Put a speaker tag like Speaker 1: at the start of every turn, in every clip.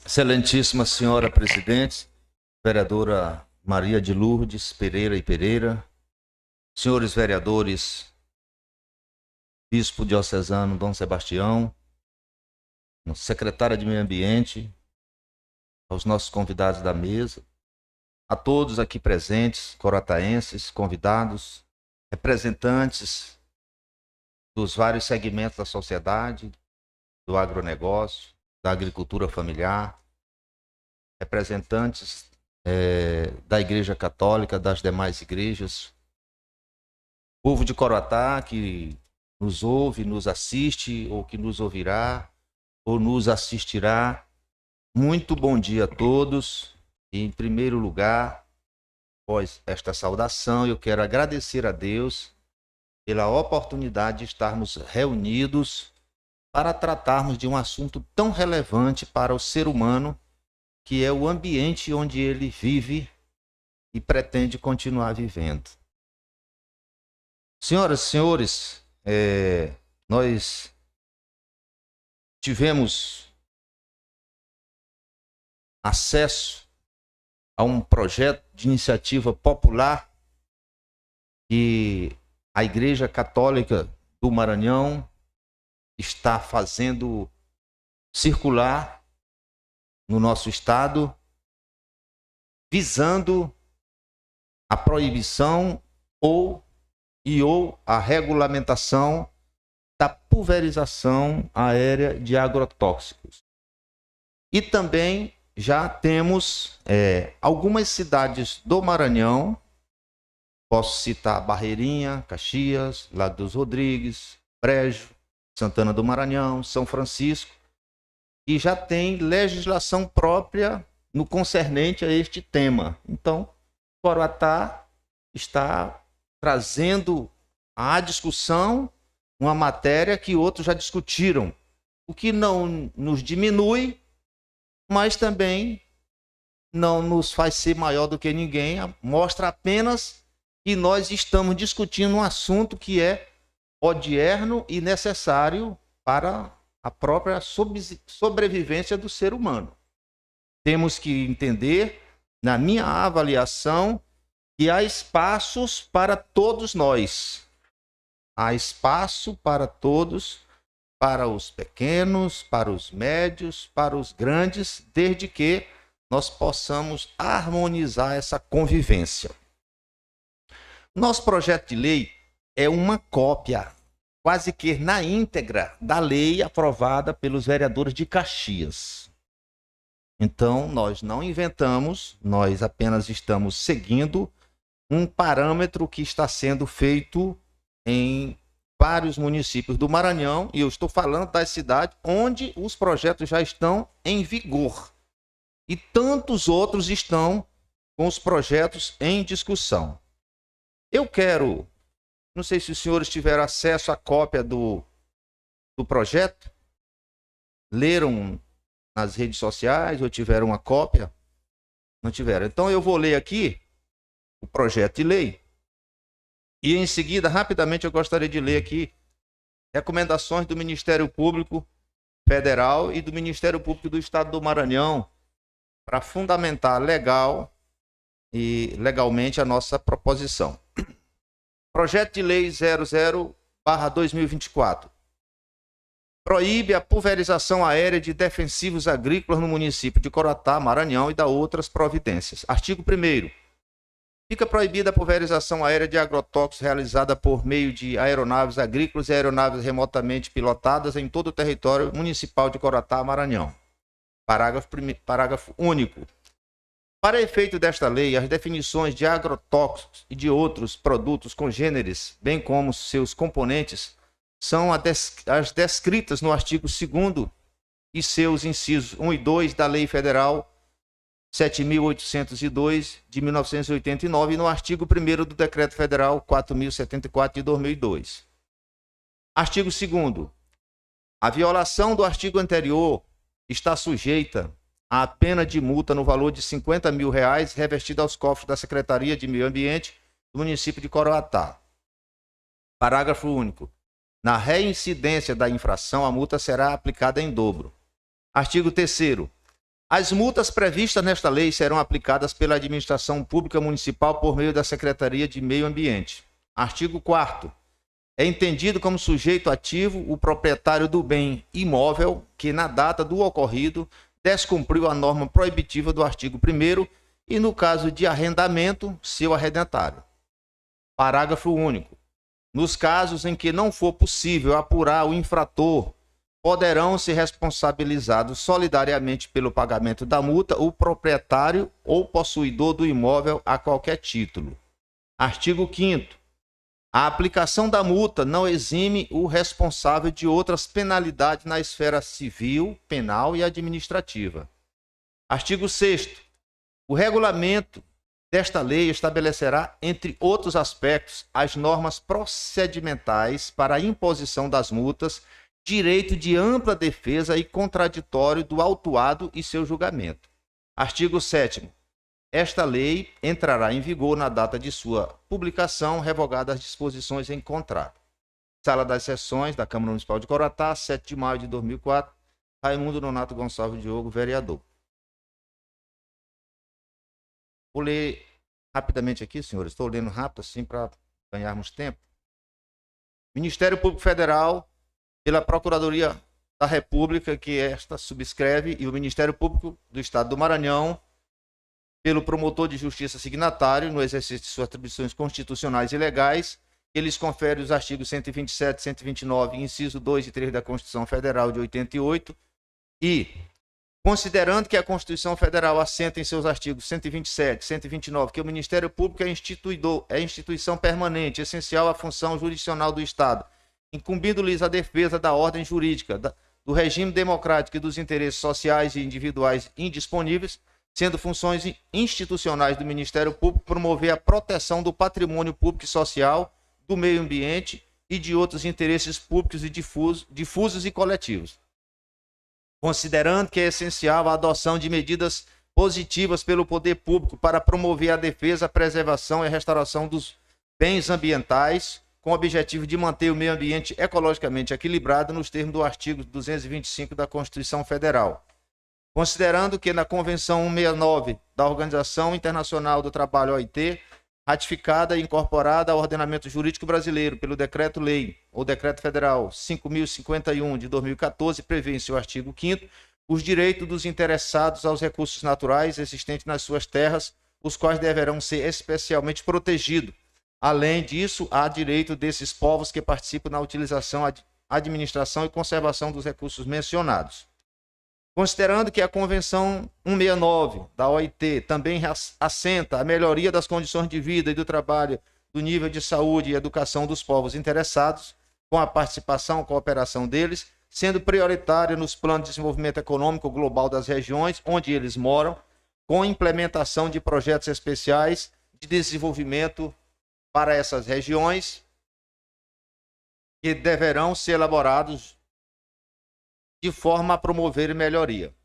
Speaker 1: Excelentíssima senhora presidente, vereadora Maria de Lourdes Pereira e Pereira, senhores vereadores, bispo diocesano Dom Sebastião, secretária de Meio Ambiente, aos nossos convidados da mesa, a todos aqui presentes, coroataenses, convidados, representantes dos vários segmentos da sociedade, do agronegócio, da agricultura familiar, representantes da Igreja Católica, das demais igrejas, povo de Coroatá que nos ouve, nos assiste, ou que nos ouvirá, ou nos assistirá. Muito bom dia a todos. E, em primeiro lugar, após esta saudação, eu quero agradecer a Deus pela oportunidade de estarmos reunidos para tratarmos de um assunto tão relevante para o ser humano, que é o ambiente onde ele vive e pretende continuar vivendo. Senhoras e senhores, nós tivemos acesso a um projeto de iniciativa popular que a Igreja Católica do Maranhão está fazendo circular no nosso estado, visando a proibição ou a regulamentação da pulverização aérea de agrotóxicos. E também já temos algumas cidades do Maranhão, posso citar Barreirinha, Caxias, Lago dos Rodrigues, Brejo, Santana do Maranhão, São Francisco, e já tem legislação própria no concernente a este tema. Então, Coroatá está trazendo à discussão uma matéria que outros já discutiram, o que não nos diminui, mas também não nos faz ser maior do que ninguém, mostra apenas que nós estamos discutindo um assunto que é odierno e necessário para a própria sobrevivência do ser humano. Temos que entender, na minha avaliação, que há espaços para todos nós. Há espaço para todos, para os pequenos, para os médios, para os grandes, desde que nós possamos harmonizar essa convivência. Nosso projeto de lei é uma cópia, quase que na íntegra, da lei aprovada pelos vereadores de Caxias. Então, nós não inventamos, nós apenas estamos seguindo um parâmetro que está sendo feito em vários municípios do Maranhão, e eu estou falando das cidades onde os projetos já estão em vigor. E tantos outros estão com os projetos em discussão. Eu quero, não sei se os senhores tiveram acesso à cópia do projeto, leram nas redes sociais ou tiveram uma cópia? Não tiveram. Então eu vou ler aqui o projeto de lei e em seguida, rapidamente, eu gostaria de ler aqui recomendações do Ministério Público Federal e do Ministério Público do Estado do Maranhão para fundamentar legalmente a nossa proposição. Projeto de Lei 00/2024. Proíbe a pulverização aérea de defensivos agrícolas no município de Coroatá, Maranhão, e dá outras providências. Artigo 1º. Fica proibida a pulverização aérea de agrotóxicos realizada por meio de aeronaves agrícolas e aeronaves remotamente pilotadas em todo o território municipal de Coroatá, Maranhão. Parágrafo único. Para efeito desta lei, as definições de agrotóxicos e de outros produtos congêneres, bem como seus componentes, são as descritas no artigo 2º e seus incisos 1 e 2 da Lei Federal 7.802, de 1989, e no artigo 1º do Decreto Federal 4.074, de 2002. Artigo 2º. A violação do artigo anterior está sujeita à pena de multa no valor de R$50 mil, revestida aos cofres da Secretaria de Meio Ambiente do município de Coroatá. Parágrafo único. Na reincidência da infração, a multa será aplicada em dobro. Artigo 3º. As multas previstas nesta lei serão aplicadas pela administração pública municipal por meio da Secretaria de Meio Ambiente. Artigo 4º. É entendido como sujeito ativo o proprietário do bem imóvel que, na data do ocorrido, descumpriu a norma proibitiva do artigo 1º e, no caso de arrendamento, seu arrendatário. Parágrafo único. Nos casos em que não for possível apurar o infrator, poderão ser responsabilizados solidariamente pelo pagamento da multa o proprietário ou possuidor do imóvel a qualquer título. Artigo 5º. A aplicação da multa não exime o responsável de outras penalidades na esfera civil, penal e administrativa. Artigo 6º. O regulamento desta lei estabelecerá, entre outros aspectos, as normas procedimentais para a imposição das multas, direito de ampla defesa e contraditório do autuado e seu julgamento. Artigo 7º. Esta lei entrará em vigor na data de sua publicação, revogadas as disposições em contrato. Sala das Sessões da Câmara Municipal de Coroatá, 7 de maio de 2004, Raimundo Nonato Gonçalves Diogo, vereador. Vou ler rapidamente aqui, senhores. Estou lendo rápido assim para ganharmos tempo. Ministério Público Federal, pela Procuradoria da República, que esta subscreve, e o Ministério Público do Estado do Maranhão, pelo promotor de justiça signatário, no exercício de suas atribuições constitucionais e legais, que lhes confere os artigos 127, 129, inciso 2 e 3 da Constituição Federal de 88, e, considerando que a Constituição Federal assenta em seus artigos 127, 129, que o Ministério Público é instituição permanente, essencial à função jurisdicional do Estado, incumbindo-lhes a defesa da ordem jurídica, do regime democrático e dos interesses sociais e individuais indisponíveis, sendo funções institucionais do Ministério Público promover a proteção do patrimônio público e social, do meio ambiente e de outros interesses públicos e difusos e coletivos. Considerando que é essencial a adoção de medidas positivas pelo poder público para promover a defesa, a preservação e a restauração dos bens ambientais, com o objetivo de manter o meio ambiente ecologicamente equilibrado nos termos do artigo 225 da Constituição Federal. Considerando que na Convenção 169 da Organização Internacional do Trabalho, OIT, ratificada e incorporada ao ordenamento jurídico brasileiro pelo Decreto-Lei ou Decreto Federal 5.051 de 2014, prevê em seu artigo 5º os direitos dos interessados aos recursos naturais existentes nas suas terras, os quais deverão ser especialmente protegidos. Além disso, há direito desses povos que participam na utilização, administração e conservação dos recursos mencionados. Considerando que a Convenção 169 da OIT também assenta a melhoria das condições de vida e do trabalho, do nível de saúde e educação dos povos interessados, com a participação e cooperação deles, sendo prioritária nos planos de desenvolvimento econômico global das regiões onde eles moram, com implementação de projetos especiais de desenvolvimento para essas regiões, que deverão ser elaborados de forma a promover melhoria.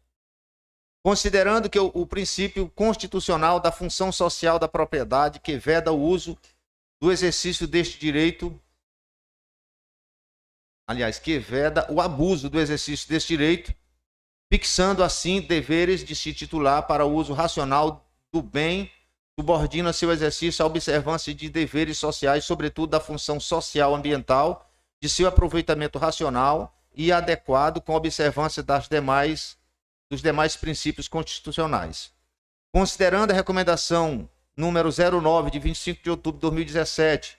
Speaker 1: Considerando que o princípio constitucional da função social da propriedade, que veda o uso do exercício deste direito, aliás, que veda o abuso do exercício deste direito, fixando assim deveres de se titular para o uso racional do bem, subordina seu exercício à observância de deveres sociais, sobretudo da função social ambiental, de seu aproveitamento racional e adequado com observância dos demais princípios constitucionais. Considerando a recomendação número 09 de 25 de outubro de 2017,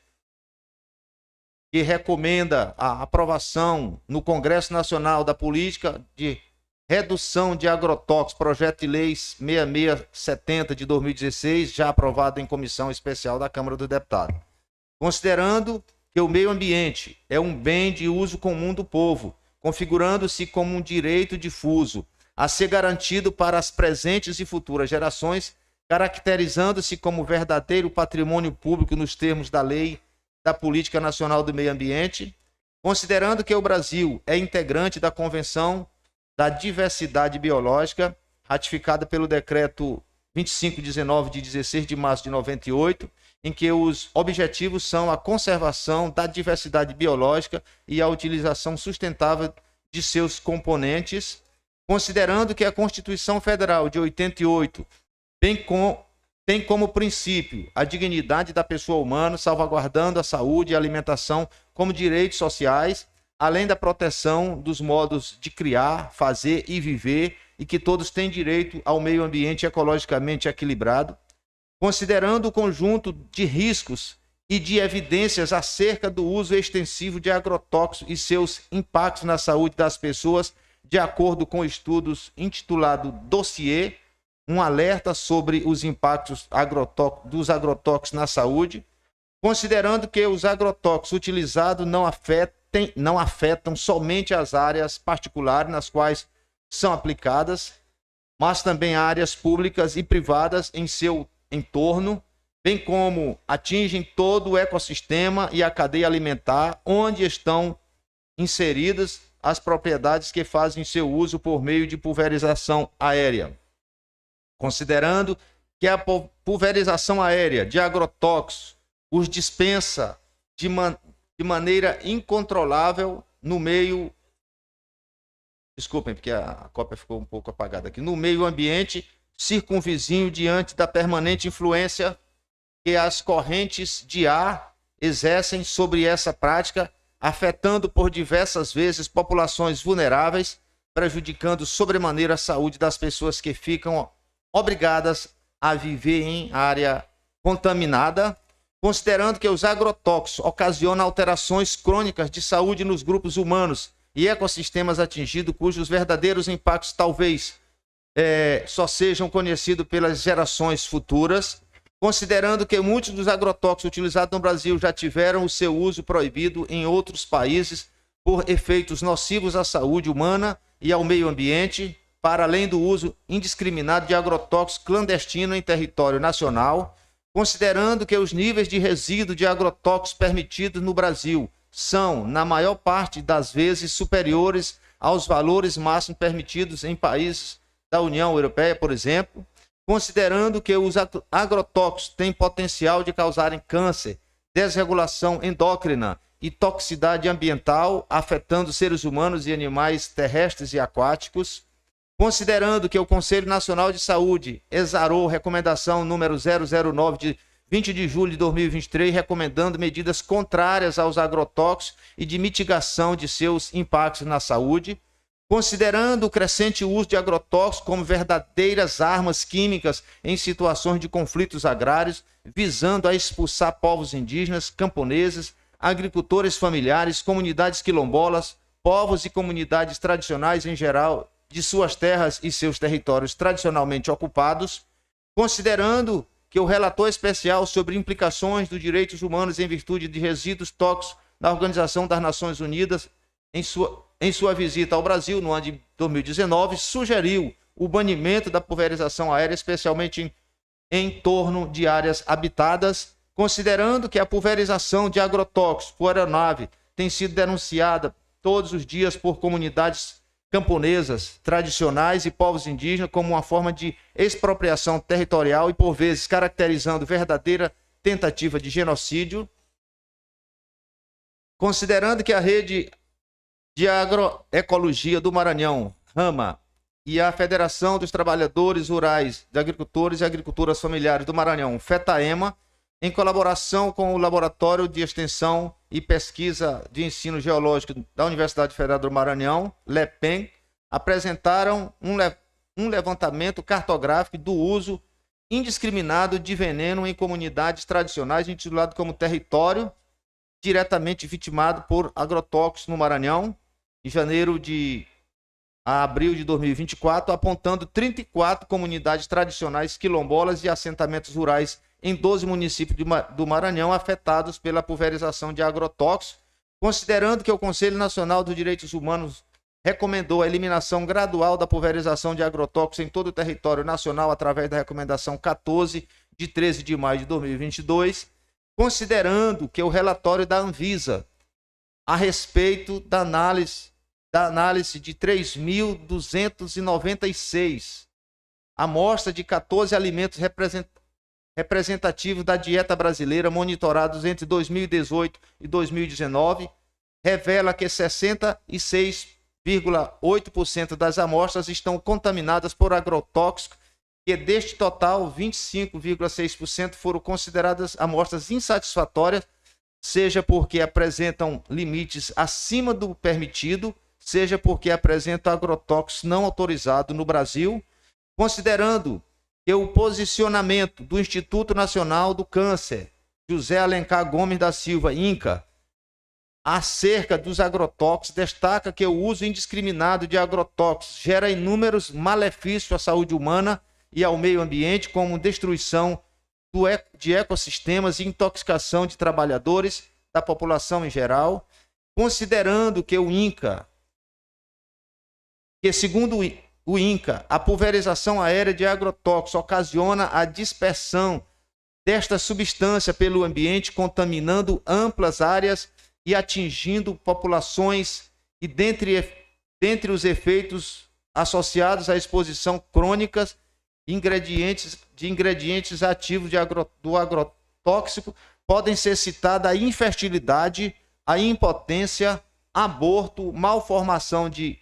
Speaker 1: que recomenda a aprovação no Congresso Nacional da Política de Redução de Agrotóxicos, projeto de lei 6670 de 2016, já aprovado em comissão especial da Câmara dos Deputados. Considerando que o meio ambiente é um bem de uso comum do povo, configurando-se como um direito difuso a ser garantido para as presentes e futuras gerações, caracterizando-se como verdadeiro patrimônio público nos termos da Lei da Política Nacional do Meio Ambiente, considerando que o Brasil é integrante da Convenção da Diversidade Biológica, ratificada pelo Decreto 2519 de 16 de março de 98, em que os objetivos são a conservação da diversidade biológica e a utilização sustentável de seus componentes, considerando que a Constituição Federal de 88 tem como princípio a dignidade da pessoa humana, salvaguardando a saúde e a alimentação como direitos sociais, além da proteção dos modos de criar, fazer e viver, e que todos têm direito ao meio ambiente ecologicamente equilibrado, considerando o conjunto de riscos e de evidências acerca do uso extensivo de agrotóxicos e seus impactos na saúde das pessoas, de acordo com estudos intitulado Dossiê, um alerta sobre os impactos dos agrotóxicos na saúde, considerando que os agrotóxicos utilizados não afetam somente as áreas particulares nas quais são aplicadas, mas também áreas públicas e privadas em seu entorno, bem como atingem todo o ecossistema e a cadeia alimentar, onde estão inseridas as propriedades que fazem seu uso por meio de pulverização aérea. Considerando que a pulverização aérea de agrotóxicos os dispensa de maneira incontrolável no meio... Desculpem, porque a cópia ficou um pouco apagada aqui. No meio ambiente circunvizinho, diante da permanente influência que as correntes de ar exercem sobre essa prática, afetando por diversas vezes populações vulneráveis, prejudicando sobremaneira a saúde das pessoas que ficam obrigadas a viver em área contaminada, considerando que os agrotóxicos ocasionam alterações crônicas de saúde nos grupos humanos e ecossistemas atingidos, cujos verdadeiros impactos talvez só sejam conhecidos pelas gerações futuras, considerando que muitos dos agrotóxicos utilizados no Brasil já tiveram o seu uso proibido em outros países por efeitos nocivos à saúde humana e ao meio ambiente, para além do uso indiscriminado de agrotóxicos clandestinos em território nacional, considerando que os níveis de resíduo de agrotóxicos permitidos no Brasil são, na maior parte das vezes, superiores aos valores máximos permitidos em países da União Europeia, por exemplo, considerando que os agrotóxicos têm potencial de causarem câncer, desregulação endócrina e toxicidade ambiental, afetando seres humanos e animais terrestres e aquáticos, considerando que o Conselho Nacional de Saúde exarou recomendação número 009 de 20 de julho de 2023, recomendando medidas contrárias aos agrotóxicos e de mitigação de seus impactos na saúde, considerando o crescente uso de agrotóxicos como verdadeiras armas químicas em situações de conflitos agrários, visando a expulsar povos indígenas, camponeses, agricultores familiares, comunidades quilombolas, povos e comunidades tradicionais em geral de suas terras e seus territórios tradicionalmente ocupados, considerando que o relator especial sobre implicações dos direitos humanos em virtude de resíduos tóxicos da Organização das Nações Unidas, em sua visita ao Brasil no ano de 2019, sugeriu o banimento da pulverização aérea, especialmente em torno de áreas habitadas, considerando que a pulverização de agrotóxicos por aeronave tem sido denunciada todos os dias por comunidades camponesas, tradicionais e povos indígenas como uma forma de expropriação territorial e, por vezes, caracterizando verdadeira tentativa de genocídio, considerando que a Rede de Agroecologia do Maranhão, RAMA, e a Federação dos Trabalhadores Rurais de Agricultores e Agricultoras Familiares do Maranhão, FETAEMA, em colaboração com o Laboratório de Extensão e Pesquisa de Ensino Geológico da Universidade Federal do Maranhão, LEPEN, apresentaram um levantamento cartográfico do uso indiscriminado de veneno em comunidades tradicionais, intitulado como Território diretamente vitimado por agrotóxicos no Maranhão, em janeiro a abril de 2024, apontando 34 comunidades tradicionais quilombolas e assentamentos rurais em 12 municípios do Maranhão afetados pela pulverização de agrotóxicos, considerando que o Conselho Nacional dos Direitos Humanos recomendou a eliminação gradual da pulverização de agrotóxicos em todo o território nacional através da recomendação 14 de 13 de maio de 2022, considerando que o relatório da Anvisa a respeito da análise de 3.296 amostra de 14 alimentos representativos da dieta brasileira monitorados entre 2018 e 2019, revela que 25,8% das amostras estão contaminadas por agrotóxico, e deste total, 25,6% foram consideradas amostras insatisfatórias, seja porque apresentam limites acima do permitido, seja porque apresentam agrotóxicos não autorizados no Brasil, considerando que o posicionamento do Instituto Nacional do Câncer, José Alencar Gomes da Silva, INCA, acerca dos agrotóxicos, destaca que o uso indiscriminado de agrotóxicos gera inúmeros malefícios à saúde humana e ao meio ambiente, como destruição de ecossistemas e intoxicação de trabalhadores, da população em geral, considerando que segundo o INCA, a pulverização aérea de agrotóxicos ocasiona a dispersão desta substância pelo ambiente, contaminando amplas áreas e atingindo populações, e dentre os efeitos associados à exposição crônica de ingredientes ativos do agrotóxico, podem ser citadas a infertilidade, a impotência, aborto, malformação de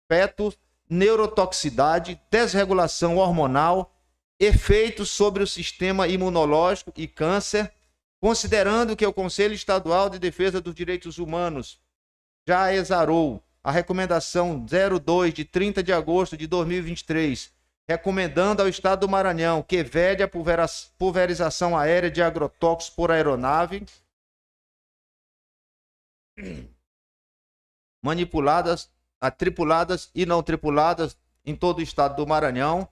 Speaker 1: fetos, neurotoxicidade, desregulação hormonal, efeitos sobre o sistema imunológico e câncer, considerando que o Conselho Estadual de Defesa dos Direitos Humanos já exarou a recomendação 02 de 30 de agosto de 2023, recomendando ao Estado do Maranhão que vede a pulverização aérea de agrotóxicos por aeronave manipuladas, tripuladas e não tripuladas em todo o Estado do Maranhão,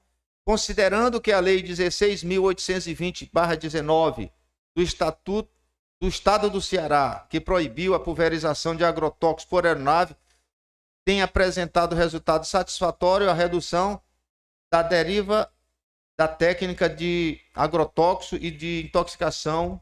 Speaker 1: considerando que a Lei 16.820/19 do Estatuto do Estado do Ceará, que proibiu a pulverização de agrotóxicos por aeronave, tem apresentado resultado satisfatório à redução da deriva da técnica de agrotóxico e de intoxicação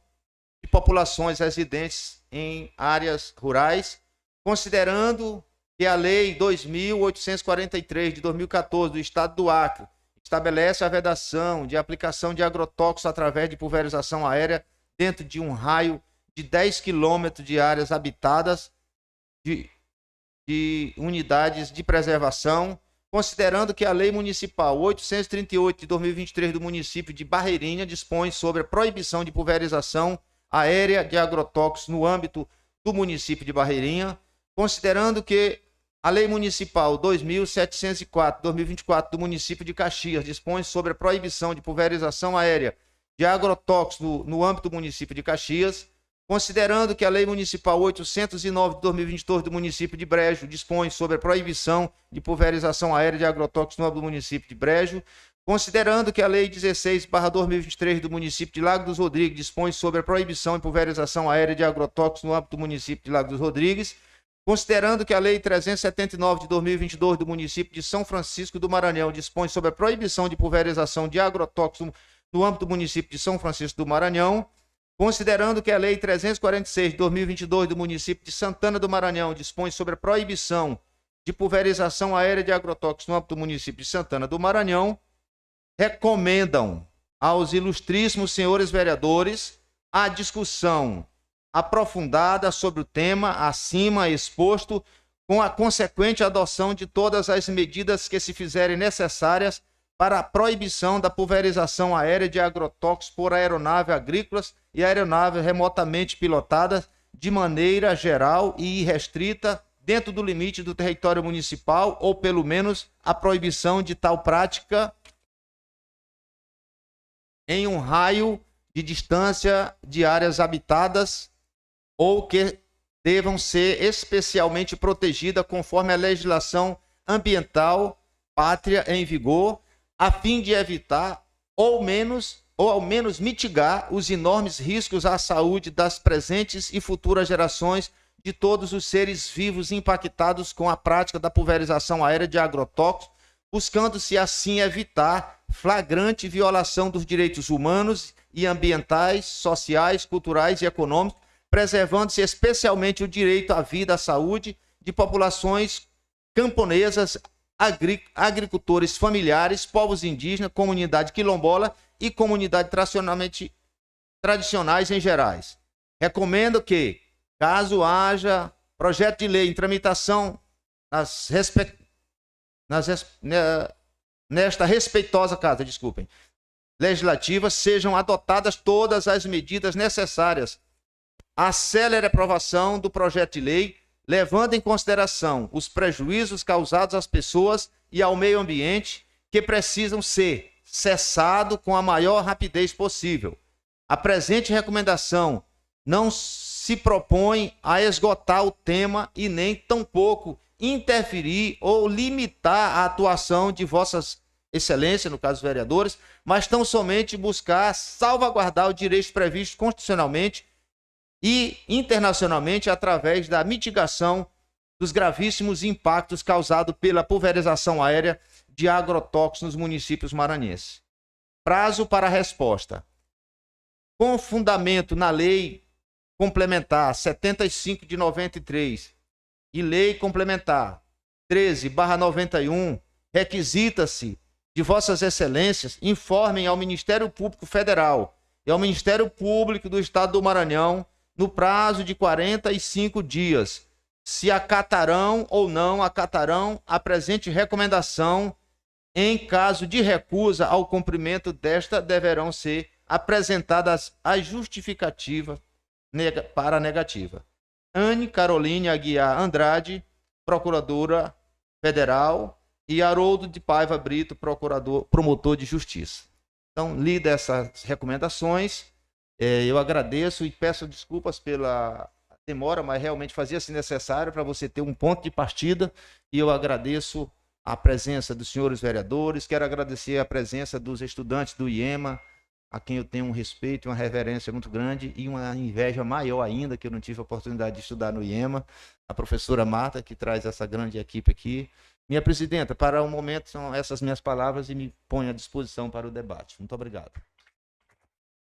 Speaker 1: de populações residentes em áreas rurais, considerando que a Lei 2.843 de 2014 do Estado do Acre estabelece a vedação de aplicação de agrotóxicos através de pulverização aérea dentro de um raio de 10 quilômetros de áreas habitadas de unidades de preservação, considerando que a Lei Municipal 838 de 2023 do município de Barreirinha dispõe sobre a proibição de pulverização aérea de agrotóxicos no âmbito do município de Barreirinha, considerando que a Lei Municipal 2.704 de 2024 do município de Caxias dispõe sobre a proibição de pulverização aérea de agrotóxicos no âmbito do município de Caxias, considerando que a Lei Municipal 809 de 2022 do município de Brejo dispõe sobre a proibição de pulverização aérea de agrotóxicos no âmbito do município de Brejo, considerando que a Lei 16/2023 do município de Lago dos Rodrigues dispõe sobre a proibição de pulverização aérea de agrotóxicos no âmbito do município de Lago dos Rodrigues, considerando que a Lei 379 de 2022 do município de São Francisco do Maranhão dispõe sobre a proibição de pulverização de agrotóxicos no âmbito do município de São Francisco do Maranhão, considerando que a Lei 346 de 2022 do município de Santana do Maranhão dispõe sobre a proibição de pulverização aérea de agrotóxicos no âmbito do município de Santana do Maranhão, recomendam aos ilustríssimos senhores vereadores a discussão aprofundada sobre o tema acima exposto, com a consequente adoção de todas as medidas que se fizerem necessárias para a proibição da pulverização aérea de agrotóxicos por aeronaves agrícolas e aeronaves remotamente pilotadas de maneira geral e irrestrita dentro do limite do território municipal, ou pelo menos a proibição de tal prática em um raio de distância de áreas habitadas ou que devam ser especialmente protegidas conforme a legislação ambiental pátria em vigor, a fim de evitar ou ao menos mitigar os enormes riscos à saúde das presentes e futuras gerações de todos os seres vivos impactados com a prática da pulverização aérea de agrotóxicos, buscando-se assim evitar flagrante violação dos direitos humanos e ambientais, sociais, culturais e econômicos, preservando-se especialmente o direito à vida, à saúde de populações camponesas, agricultores familiares, povos indígenas, comunidade quilombola e comunidades tradicionais em gerais. Recomendo que, caso haja projeto de lei em tramitação nesta respeitosa casa, desculpem, legislativa, sejam adotadas todas as medidas necessárias à célere aprovação do projeto de lei, levando em consideração os prejuízos causados às pessoas e ao meio ambiente, que precisam ser cessados com a maior rapidez possível. A presente recomendação não se propõe a esgotar o tema e nem tampouco interferir ou limitar a atuação de vossas excelências, no caso dos vereadores, mas tão somente buscar salvaguardar os direitos previstos constitucionalmente e internacionalmente através da mitigação dos gravíssimos impactos causados pela pulverização aérea de agrotóxicos nos municípios maranhenses. Prazo para a resposta. Com fundamento na Lei Complementar 75 de 93 e Lei Complementar 13/91, requisita-se de vossas excelências informem ao Ministério Público Federal e ao Ministério Público do Estado do Maranhão, no prazo de 45 dias, se acatarão ou não acatarão a presente recomendação. Em caso de recusa ao cumprimento desta, deverão ser apresentadas as justificativas para a negativa. Anne Caroline Aguiar Andrade, Procuradora Federal, e Haroldo de Paiva Brito, promotor de justiça. Então, lida essas recomendações. Eu agradeço e peço desculpas pela demora, mas realmente fazia-se necessário para você ter um ponto de partida. E eu agradeço a presença dos senhores vereadores, quero agradecer a presença dos estudantes do IEMA, a quem eu tenho um respeito e uma reverência muito grande e uma inveja maior ainda, que eu não tive a oportunidade de estudar no IEMA, a professora Marta, que traz essa grande equipe aqui. Minha presidenta, para o momento são essas minhas palavras e me ponho à disposição para o debate. Muito obrigado.